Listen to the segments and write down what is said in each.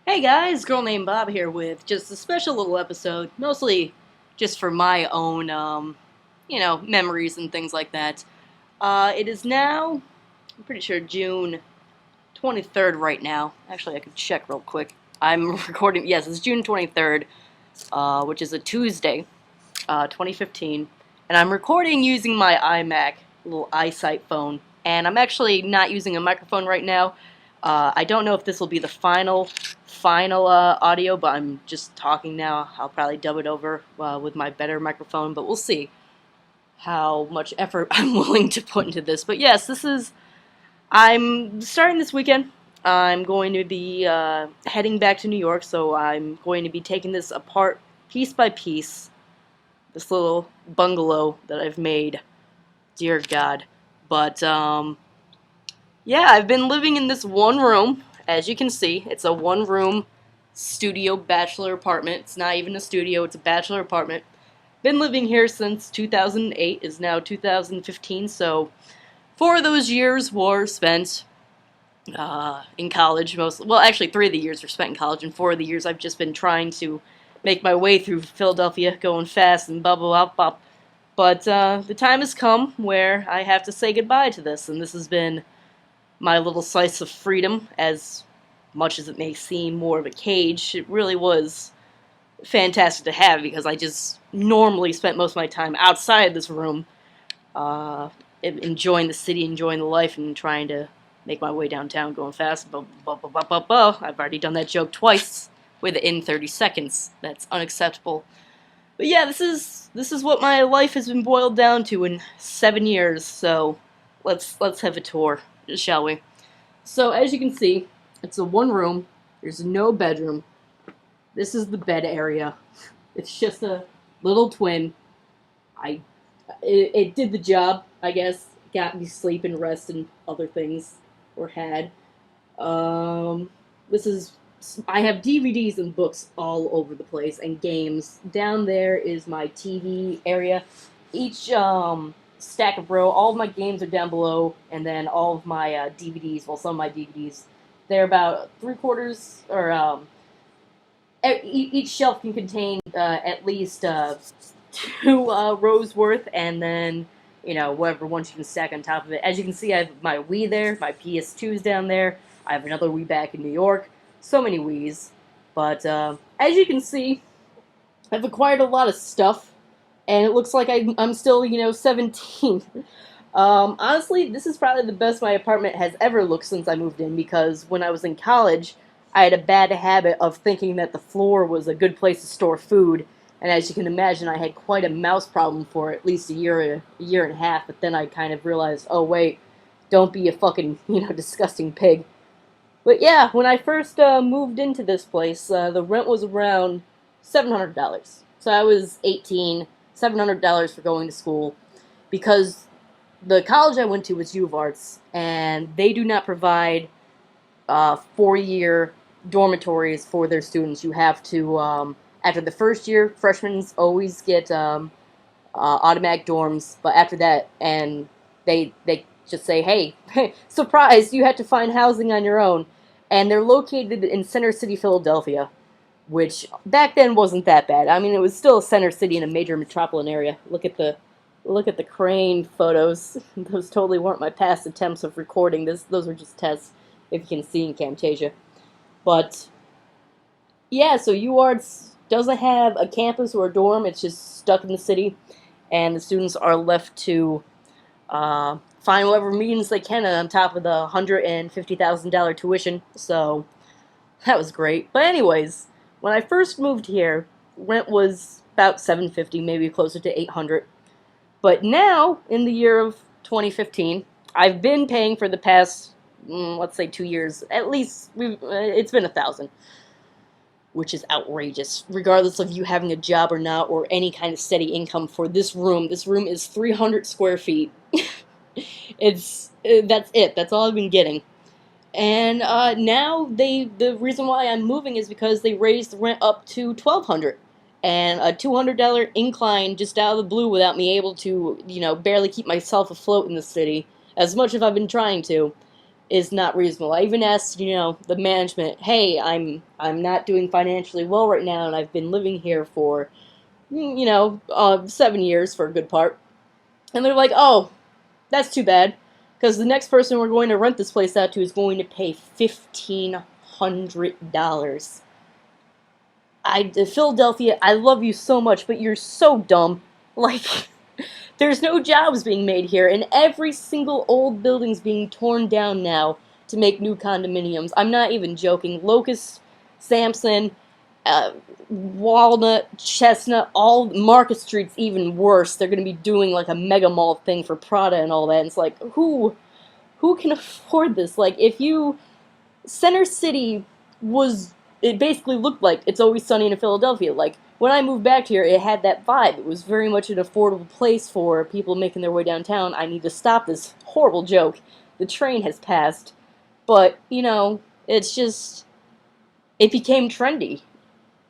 Hey guys, girl named Bob here with just a special little episode, mostly just for my own, memories and things like that. It is now, I'm pretty sure June 23rd right now. Actually, I could check real quick. I'm recording, yes, it's June 23rd, which is a Tuesday, 2015. And I'm recording using my iMac, little iSight phone. And I'm actually not using a microphone right now. I don't know if this will be the final audio, but I'm just talking now. I'll probably dub it over with my better microphone, but we'll see how much effort I'm willing to put into this. But yes, I'm starting this weekend. I'm going to be heading back to New York, so I'm going to be taking this apart piece by piece. This little bungalow that I've made. Dear God. But, yeah, I've been living in this one room. As you can see, it's a one-room studio bachelor apartment. It's not even a studio, it's a bachelor apartment. Been living here since 2008, is now 2015, so 4 of those years were spent in college. Well, actually 3 of the years were spent in college, and 4 of the years I've just been trying to make my way through Philadelphia, going fast and blah, blah, blah, blah. But the time has come where I have to say goodbye to this, and this has been my little slice of freedom. As much as it may seem more of a cage, it really was fantastic to have because I just normally spent most of my time outside this room, enjoying the city, enjoying the life, and trying to make my way downtown going fast. I've already done that joke twice within 30 seconds. That's unacceptable. But yeah, this is what my life has been boiled down to in 7 years. So let's have a tour, shall we? So as you can see, it's a one room. There's no bedroom. This is the bed area. It's just a little twin. It did the job, I guess. Got me sleep and rest and other things were had. This is I have DVDs and books all over the place and games. Down there is my TV area. Each stack of row, all of my games are down below, and then all of my DVDs. Well, some of my DVDs, they're about 3/4 or each shelf can contain at least 2 rows worth, and then whatever ones you can stack on top of it. As you can see, I have my Wii there, my PS2's down there. I have another Wii back in New York. So many Wiis, but as you can see, I've acquired a lot of stuff, and it looks like I'm still 17. Honestly, this is probably the best my apartment has ever looked since I moved in, because when I was in college, I had a bad habit of thinking that the floor was a good place to store food, and as you can imagine, I had quite a mouse problem for at least a year and a half, but then I kind of realized, oh wait, don't be a fucking, disgusting pig. But yeah, when I first moved into this place, the rent was around $700. So I was 18, $700 for going to school, because the college I went to was U of Arts, and they do not provide 4-year dormitories for their students. You have to, after the first year, freshmen always get automatic dorms, but after that, and they just say, hey, surprise, you have to find housing on your own. And they're located in Center City, Philadelphia, which back then wasn't that bad. I mean, it was still a center city in a major metropolitan area. Look at the crane photos. Those totally weren't my past attempts of recording this. Those were just tests, if you can see in Camtasia. But yeah, so UArts doesn't have a campus or a dorm. It's just stuck in the city, and the students are left to find whatever means they can on top of the $150,000 tuition. So that was great. But anyways, when I first moved here, rent was about $750, maybe closer to $800. But now, in the year of 2015, I've been paying for the past, let's say, 2 years. At least it's been $1,000, which is outrageous, regardless of you having a job or not, or any kind of steady income for this room. This room is 300 square feet. That's it. That's all I've been getting. And now the reason why I'm moving is because they raised the rent up to $1,200, and a $200 incline just out of the blue without me able to barely keep myself afloat in the city, as much as I've been trying to. is not reasonable. I even asked, the management, hey, I'm not doing financially well right now, and I've been living here for, 7 years for a good part. And they're like, oh, that's too bad, because the next person we're going to rent this place out to is going to pay $1,500. Philadelphia, I love you so much, but you're so dumb. Like, there's no jobs being made here, and every single old building's being torn down now to make new condominiums. I'm not even joking. Locust, Sampson, uh, Walnut, Chestnut, all Market Street's even worse. They're going to be doing like a mega mall thing for Prada and all that. And it's like, who can afford this? Like, if you Center City was, it basically looked like It's Always Sunny in Philadelphia. Like, when I moved back here, it had that vibe. It was very much an affordable place for people making their way downtown. I need to stop this horrible joke. The train has passed. But, it's just, it became trendy.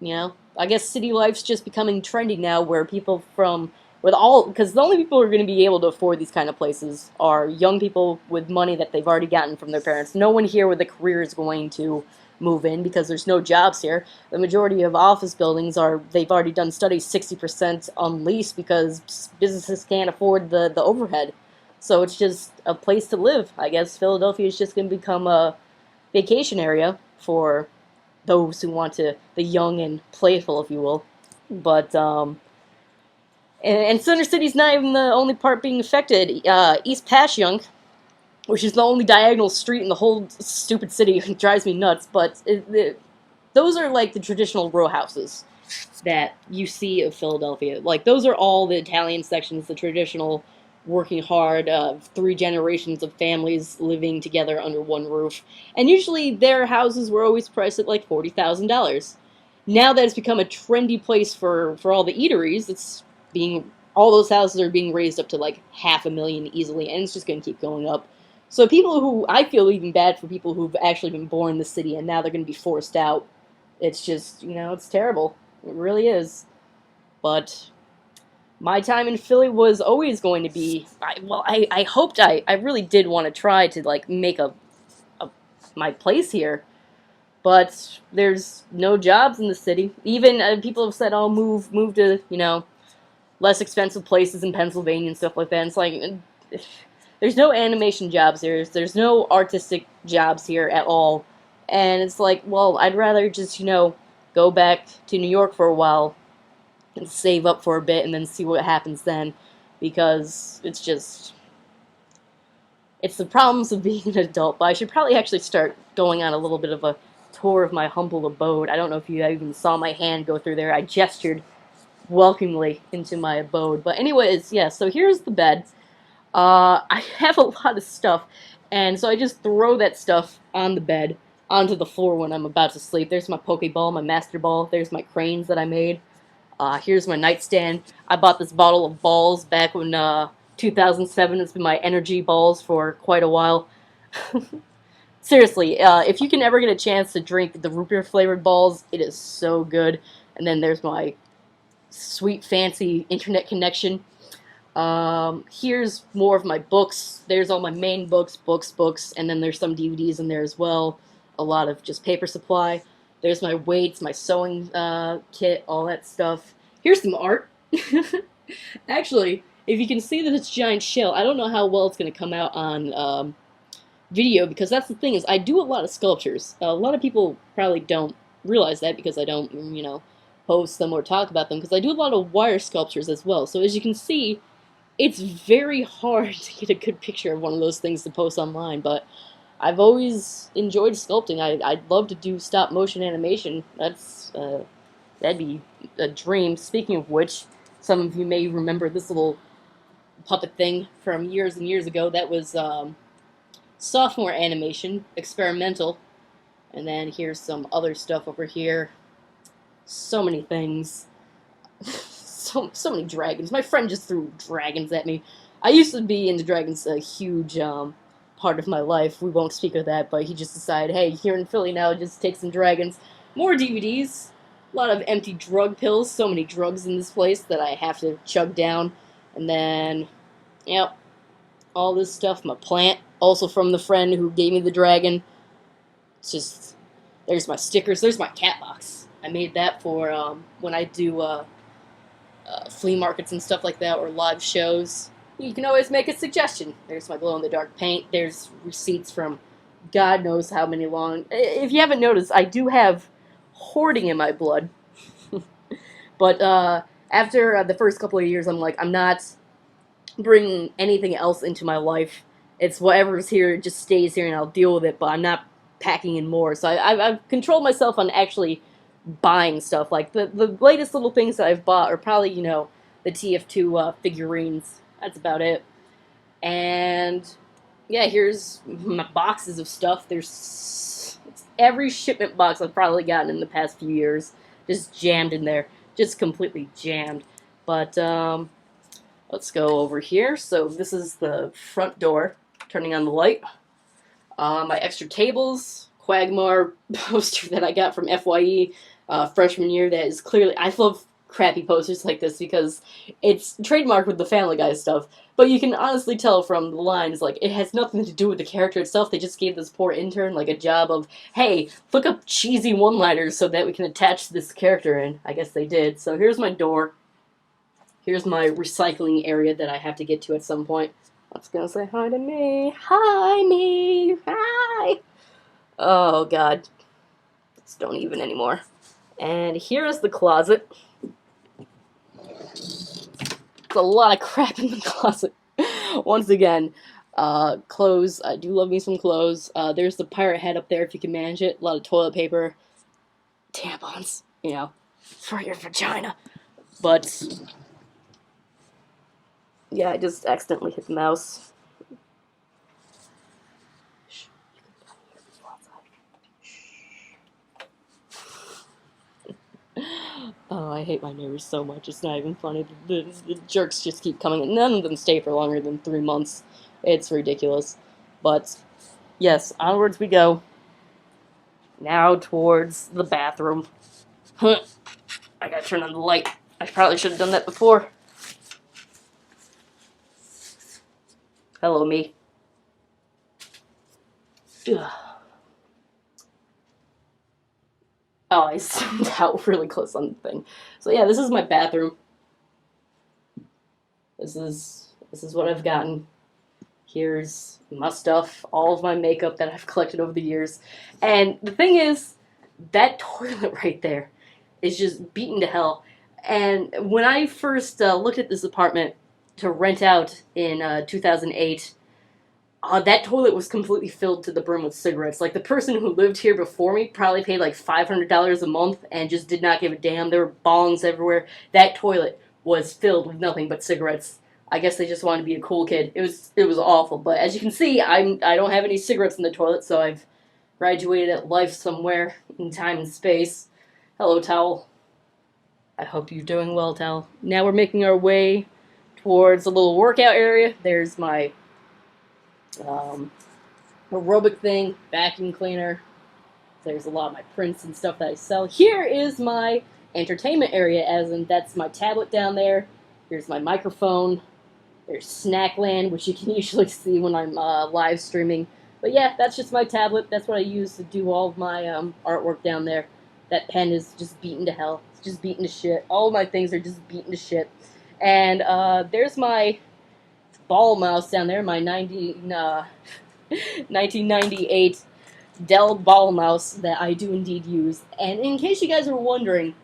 I guess city life's just becoming trendy now, where people because the only people who are going to be able to afford these kind of places are young people with money that they've already gotten from their parents. No one here with a career is going to move in because there's no jobs here. The majority of office buildings they've already done studies, 60% on lease because businesses can't afford the overhead. So it's just a place to live. I guess Philadelphia is just going to become a vacation area for those who want the young and playful, if you will. But, and Center City's not even the only part being affected. East Passyunk, which is the only diagonal street in the whole stupid city, drives me nuts, but those are like the traditional row houses that you see of Philadelphia. Like, those are all the Italian sections, the traditional working hard, 3 generations of families living together under one roof. And usually their houses were always priced at like $40,000. Now that it's become a trendy place for all the eateries, all those houses are being raised up to like $500,000 easily, and it's just going to keep going up. So I feel even bad for people who've actually been born in the city and now they're going to be forced out. It's just, it's terrible. It really is. But my time in Philly was always going to be, I really did want to try to like make my place here, but there's no jobs in the city. Even people have said, "Oh, move to less expensive places in Pennsylvania and stuff like that." And it's like, there's no animation jobs here. There's no artistic jobs here at all, and it's like, well, I'd rather just go back to New York for a while and save up for a bit and then see what happens then, because it's the problems of being an adult. But I should probably actually start going on a little bit of a tour of my humble abode. I don't know if you even saw my hand go through there. I gestured welcomingly into my abode. But anyways, yeah, so here's the bed. I have a lot of stuff, and so I just throw that stuff on the bed, onto the floor when I'm about to sleep. There's my Pokeball, my Master Ball. There's my cranes that I made. Here's my nightstand. I bought this bottle of balls back when 2007. It's been my energy balls for quite a while. Seriously, if you can ever get a chance to drink the root beer flavored balls, it is so good. And then there's my sweet fancy internet connection. Here's more of my books. There's all my main books, and then there's some DVDs in there as well. A lot of just paper supply. There's my weights, my sewing kit, all that stuff. Here's some art. Actually, if you can see that it's a giant shell, I don't know how well it's going to come out on video, because that's the thing, is I do a lot of sculptures. A lot of people probably don't realize that because I don't, post them or talk about them, because I do a lot of wire sculptures as well. So as you can see, it's very hard to get a good picture of one of those things to post online, but I've always enjoyed sculpting. I'd love to do stop motion animation. That'd be a dream. Speaking of which, some of you may remember this little puppet thing from years and years ago. That was sophomore animation, experimental. And then here's some other stuff over here. So many things. So many dragons. My friend just threw dragons at me. I used to be into dragons a huge part of my life. We won't speak of that, but he just decided, hey, here in Philly now, just take some dragons. More DVDs. A lot of empty drug pills. So many drugs in this place that I have to chug down. And then, all this stuff. My plant. Also from the friend who gave me the dragon. It's just, there's my stickers. There's my cat box. I made that for when I do flea markets and stuff like that, or live shows. You can always make a suggestion. There's my glow-in-the-dark paint. There's receipts from God knows how many long. If you haven't noticed, I do have hoarding in my blood. But after the first couple of years, I'm like, I'm not bringing anything else into my life. It's whatever's here, it just stays here, and I'll deal with it. But I'm not packing in more. So I've controlled myself on actually buying stuff. Like the latest little things that I've bought are probably, you know, the TF2 figurines. That's about it. And yeah, here's my boxes of stuff. There's every shipment box I've probably gotten in the past few years, just jammed in there, just completely jammed. But let's go over here. So this is the front door. Turning on the light. My extra tables, Quagmire poster that I got from FYE freshman year. That is clearly, I love crappy posters like this because it's trademarked with the Family Guy stuff. But you can honestly tell from the lines, like, it has nothing to do with the character itself. They just gave this poor intern, like, a job of, hey, look up cheesy one-liners so that we can attach this character in. I guess they did. So here's my door. Here's my recycling area that I have to get to at some point. Let's go say hi to me. Hi, me. Hi. Oh, God. Just don't even anymore. And here is the closet. There's a lot of crap in the closet. Once again, clothes. I do love me some clothes. There's the pirate head up there if you can manage it. A lot of toilet paper. Tampons, you know, for your vagina. But yeah, I just accidentally hit the mouse. Oh, I hate my neighbors so much. It's not even funny. The jerks just keep coming in. None of them stay for longer than 3 months. It's ridiculous. But yes, onwards we go. Now towards the bathroom. I gotta turn on the light. I probably should have done that before. Hello, me. Ugh. Oh, I zoomed out really close on the thing. So yeah, this is my bathroom. This is what I've gotten. Here's my stuff, all of my makeup that I've collected over the years. And the thing is, that toilet right there is just beaten to hell. And when I first looked at this apartment to rent out in 2008, that toilet was completely filled to the brim with cigarettes. Like, the person who lived here before me probably paid like $500 a month and just did not give a damn. There were bongs everywhere. That toilet was filled with nothing but cigarettes. I guess they just wanted to be a cool kid. It was awful. But as you can see, I don't have any cigarettes in the toilet, so I've graduated at life somewhere in time and space. Hello, towel. I hope you're doing well, towel. Now we're making our way towards a little workout area. There's my aerobic thing, vacuum cleaner. There's a lot of my prints and stuff that I sell. Here is my entertainment area, as in that's my tablet down there. Here's my microphone. There's Snackland, which you can usually see when I'm live streaming. But yeah, that's just my tablet. That's what I use to do all of my artwork down there. That pen is just beaten to hell. It's just beaten to shit. All of my things are just beaten to shit. And there's my ball mouse down there, my 1998 Dell ball mouse that I do indeed use. And in case you guys are wondering,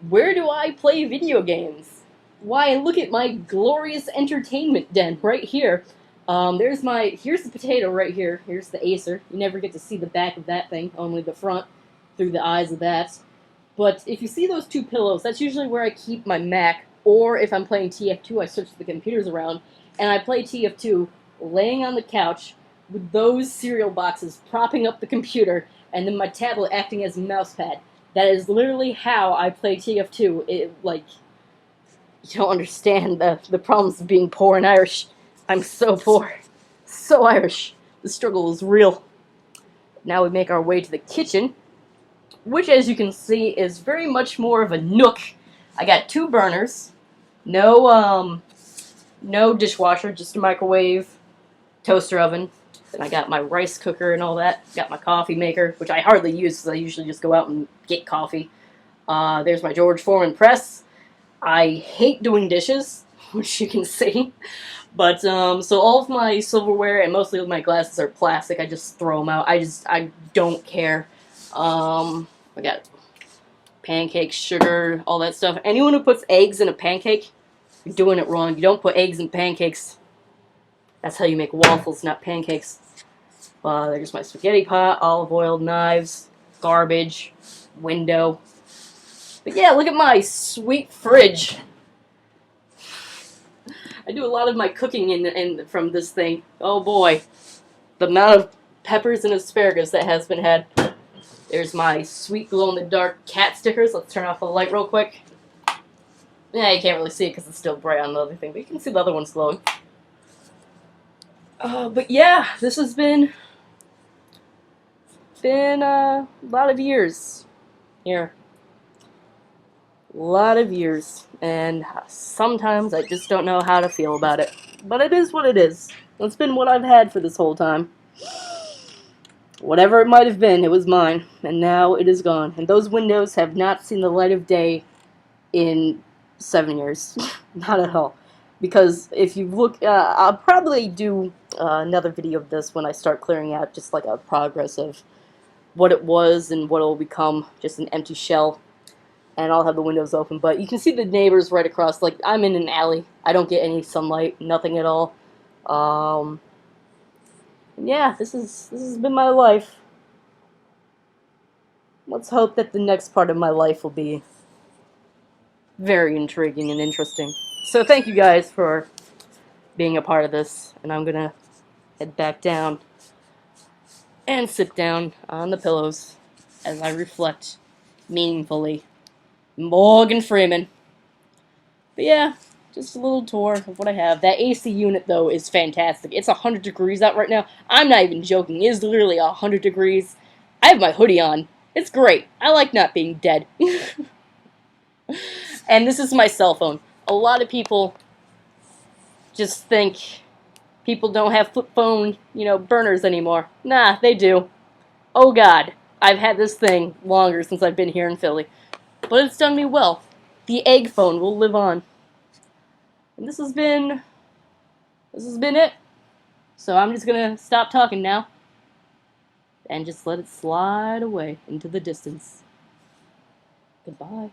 where do I play video games? Why, look at my glorious entertainment den right here. Here's the potato right here. Here's the Acer. You never get to see the back of that thing, only the front through the eyes of that. But if you see those two pillows, that's usually where I keep my Mac, or if I'm playing TF2, I switch the computers around, and I play TF2 laying on the couch with those cereal boxes propping up the computer, and then my tablet acting as a mouse pad. That is literally how I play TF2. You don't understand the problems of being poor and Irish. I'm so poor. So Irish. The struggle is real. Now we make our way to the kitchen, which, as you can see, is very much more of a nook. I got 2 burners. No dishwasher, just a microwave, toaster oven, And I got my rice cooker and all that. Got my coffee maker, which I hardly use because I usually just go out and get coffee. There's my George Foreman press. I hate doing dishes, which you can see. But, so all of my silverware and mostly my glasses are plastic. I just throw them out. I don't care. I got pancakes, sugar, all that stuff. Anyone who puts eggs in a pancake, you're doing it wrong. You don't put eggs in pancakes. That's how you make waffles, not pancakes. There's my spaghetti pot, olive oil, knives, garbage, window. But yeah, look at my sweet fridge. I do a lot of my cooking from this thing. Oh boy, the amount of peppers and asparagus that has been had. There's my sweet glow-in-the-dark cat stickers. Let's turn off the light real quick. Yeah, you can't really see it because it's still bright on the other thing, but you can see the other one's glowing. But yeah, this has been a lot of years here. A lot of years, and sometimes I just don't know how to feel about it. But it is what it is. It's been what I've had for this whole time. Whatever it might have been, it was mine, and now it is gone. And those windows have not seen the light of day in 7 years. Not at all. Because if you look, I'll probably do another video of this when I start clearing out just like a progress of what it was and what it will become, just an empty shell. And I'll have the windows open, but you can see the neighbors right across. Like, I'm in an alley. I don't get any sunlight, nothing at all. Yeah, this has been my life. Let's hope that the next part of my life will be very intriguing and interesting. So thank you guys for being a part of this, and I'm gonna head back down and sit down on the pillows as I reflect meaningfully. Morgan Freeman. But yeah, just a little tour of what I have. That AC unit, though, is fantastic. It's 100 degrees out right now. I'm not even joking. It is literally 100 degrees. I have my hoodie on. It's great. I like not being dead. And this is my cell phone. A lot of people just think people don't have flip phone, burners anymore. Nah, they do. Oh God, I've had this thing longer since I've been here in Philly. But it's done me well. The egg phone will live on. And this has been it. So I'm just gonna stop talking now and just let it slide away into the distance. Goodbye.